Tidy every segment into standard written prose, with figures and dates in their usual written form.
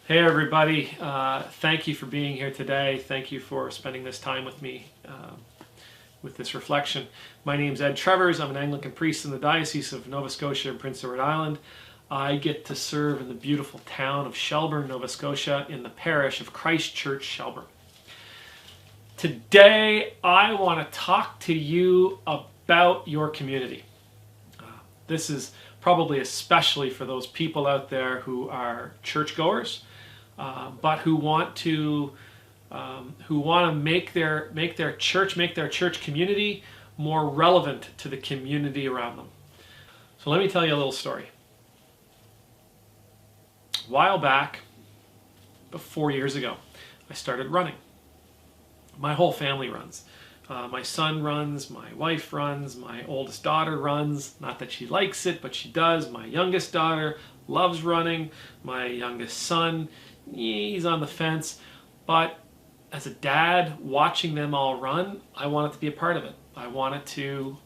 Hey everybody, thank you for being here today. Thank you for spending this time with me with this reflection. My name's Ed Trevors. I'm an Anglican priest in the Diocese of Nova Scotia and Prince Edward Island. I get to serve in the beautiful town of Shelburne, Nova Scotia in the parish of Christ Church, Shelburne. Today I want to talk to you about your community. This is probably especially for those people out there who are churchgoers, but who want to make their church community more relevant to the community around them. So let me tell you a little story. A while back, about 4 years ago, I started running. My whole family runs. My son runs, my wife runs, my oldest daughter runs. Not that she likes it, but she does. My youngest daughter loves running. My youngest son, he's on the fence. But as a dad, watching them all run, I wanted to be a part of it. I didn't want to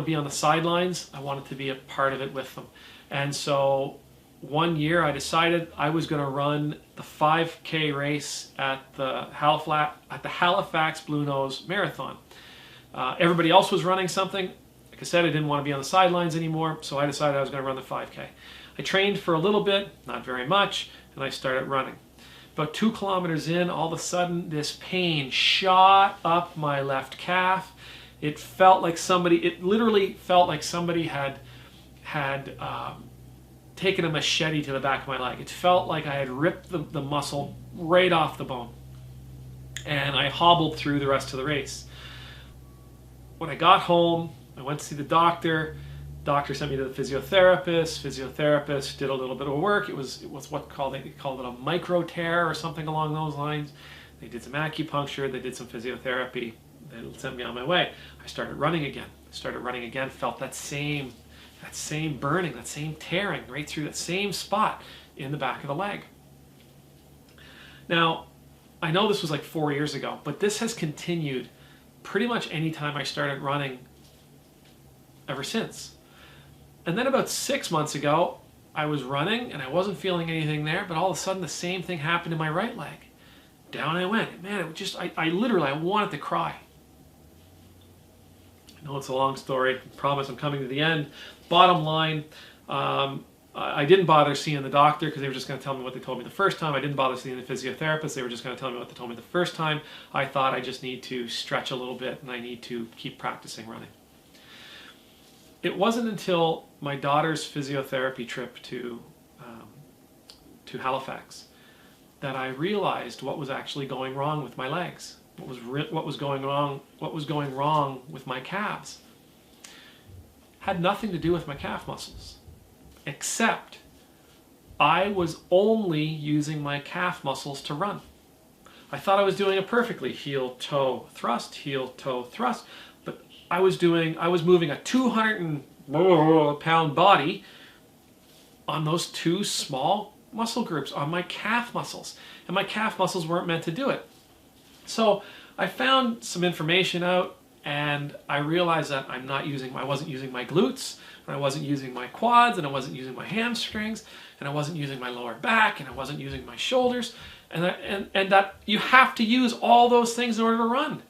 be on the sidelines. I wanted to be a part of it with them. And so one year I decided I was going to run the 5K race at the Halifax Blue Nose Marathon. Everybody else was running something. Like I said, I didn't want to be on the sidelines anymore, so I decided I was going to run the 5K. I trained for a little bit, not very much, and I started running. About 2 kilometers in, all of a sudden this pain shot up my left calf. It literally felt like somebody had taken a machete to the back of my leg. It felt like I had ripped the muscle right off the bone. And I hobbled through the rest of the race. When I got home, I went to see the doctor. Doctor sent me to the physiotherapist. Physiotherapist did a little bit of work. It was what they called it a micro tear or something along those lines. They did some acupuncture. They did some physiotherapy. They sent me on my way. I started running again. Felt that same burning, that same tearing right through that same spot in the back of the leg. Now, I know this was like 4 years ago, but this has continued pretty much any time I started running ever since. And then about 6 months ago, I was running and I wasn't feeling anything there, but all of a sudden the same thing happened in my right leg. Down I went. Man, I literally wanted to cry. I know it's a long story. I promise I'm coming to the end. Bottom line, I didn't bother seeing the doctor because they were just going to tell me what they told me the first time. I didn't bother seeing the physiotherapist. They were just going to tell me what they told me the first time. I thought I just need to stretch a little bit and I need to keep practicing running. It wasn't until my daughter's physiotherapy trip to Halifax that I realized what was actually going wrong with my legs. What was going wrong with my calves. Had nothing to do with my calf muscles, except I was only using my calf muscles to run. I thought I was doing it perfectly, heel, toe, thrust, but I was moving a 200-pound body on those 2 small muscle groups, on my calf muscles, and my calf muscles weren't meant to do it. So I found some information out, and I realized that I wasn't using my glutes, and I wasn't using my quads, and I wasn't using my hamstrings, and I wasn't using my lower back, and I wasn't using my shoulders, and that you have to use all those things in order to run.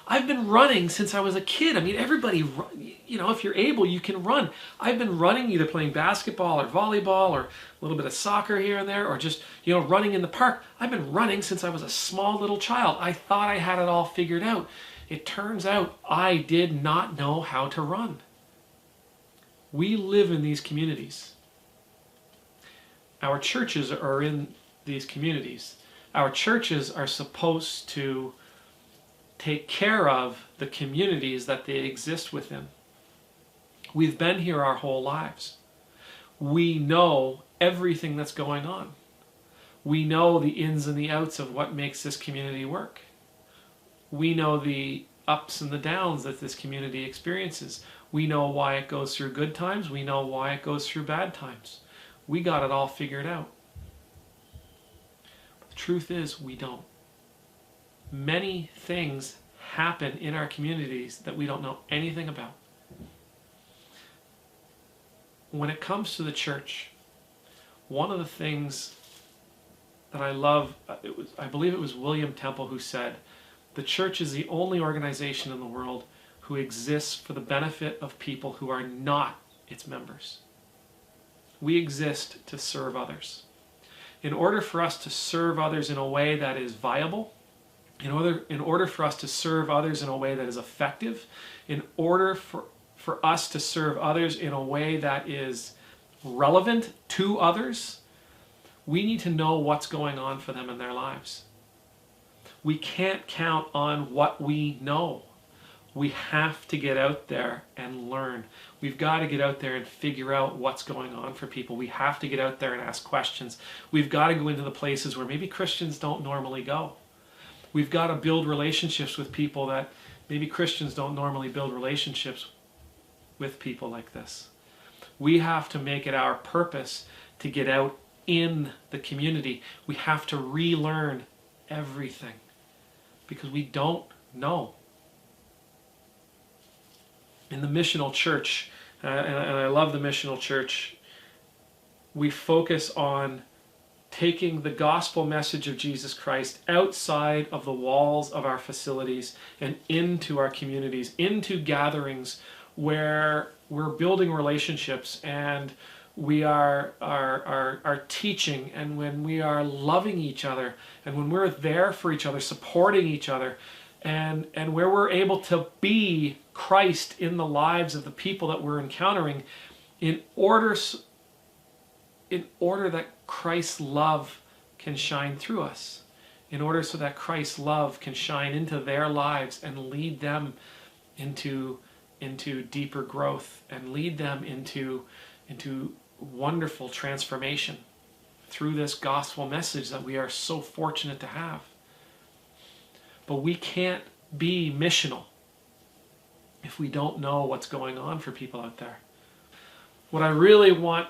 I've been running since I was a kid. I mean, everybody, if you're able, you can run. I've been running, either playing basketball or volleyball or a little bit of soccer here and there, or just, running in the park. I've been running since I was a small little child. I thought I had it all figured out. It turns out I did not know how to run. We live in these communities. Our churches are in these communities. Our churches are supposed to take care of the communities that they exist within. We've been here our whole lives. We know everything that's going on. We know the ins and the outs of what makes this community work. We know the ups and the downs that this community experiences. We know why it goes through good times. We know why it goes through bad times. We got it all figured out. But the truth is, we don't. Many things happen in our communities that we don't know anything about. When it comes to the church, one of the things that I love. I believe it was William Temple who said, "The church is the only organization in the world who exists for the benefit of people who are not its members." We exist to serve others. In order for us to serve others in a way that is viable, in order for us to serve others in a way that is effective, in order for us to serve others in a way that is relevant to others, we need to know what's going on for them in their lives. We can't count on what we know. We have to get out there and learn. We've got to get out there and figure out what's going on for people. We have to get out there and ask questions. We've got to go into the places where maybe Christians don't normally go. We've got to build relationships with people that maybe Christians don't normally build relationships with people like this. We have to make it our purpose to get out in the community. We have to relearn everything because we don't know. In the Missional Church, and I love the Missional Church, we focus on taking the gospel message of Jesus Christ outside of the walls of our facilities and into our communities, into gatherings where we're building relationships and we are teaching, and when we are loving each other, and when we're there for each other, supporting each other, and where we're able to be Christ in the lives of the people that we're encountering in order that Christ's love can shine through us, in order so that Christ's love can shine into their lives and lead them into deeper growth and lead them into wonderful transformation through this gospel message that we are so fortunate to have. But we can't be missional if we don't know what's going on for people out there. What I really want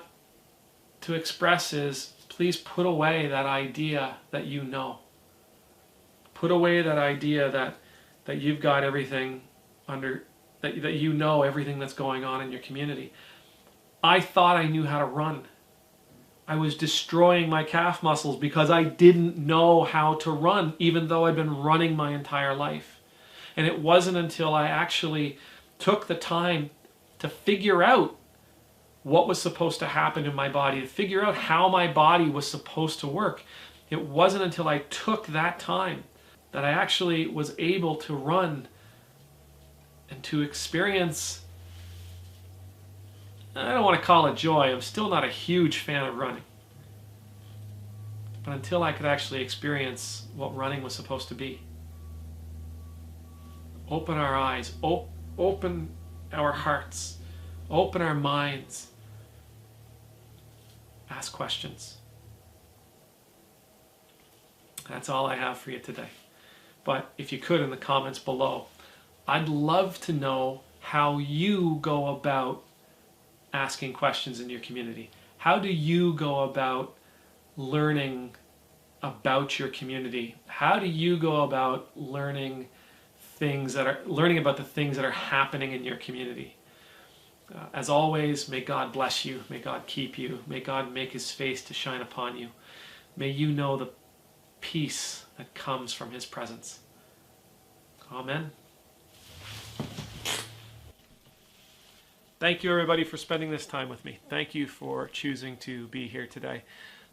to express is, please put away that idea that you know. Put away that idea that you've got everything under, that you know everything that's going on in your community. I thought I knew how to run. I was destroying my calf muscles because I didn't know how to run, even though I'd been running my entire life. And it wasn't until I actually took the time to figure out what was supposed to happen in my body, to figure out how my body was supposed to work. It wasn't until I took that time that I actually was able to run and to experience, I don't want to call it joy. I'm still not a huge fan of running. But until I could actually experience what running was supposed to be. Open our eyes, open our hearts, open our minds. Ask questions. That's all I have for you today. But if you could, in the comments below, I'd love to know how you go about asking questions in your community. How do you go about learning about your community? How do you go about learning about the things that are happening in your community? As always, may God bless you. May God keep you. May God make his face to shine upon you. May you know the peace that comes from his presence. Amen. Thank you, everybody, for spending this time with me. Thank you for choosing to be here today.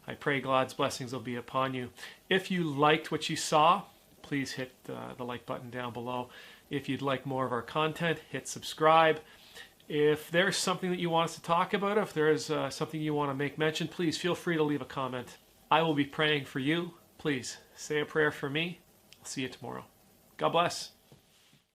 I pray God's blessings will be upon you. If you liked what you saw, please hit the like button down below. If you'd like more of our content, hit subscribe. If there's something that you want us to talk about, if there's something you want to make mention, please feel free to leave a comment. I will be praying for you. Please say a prayer for me. I'll see you tomorrow. God bless.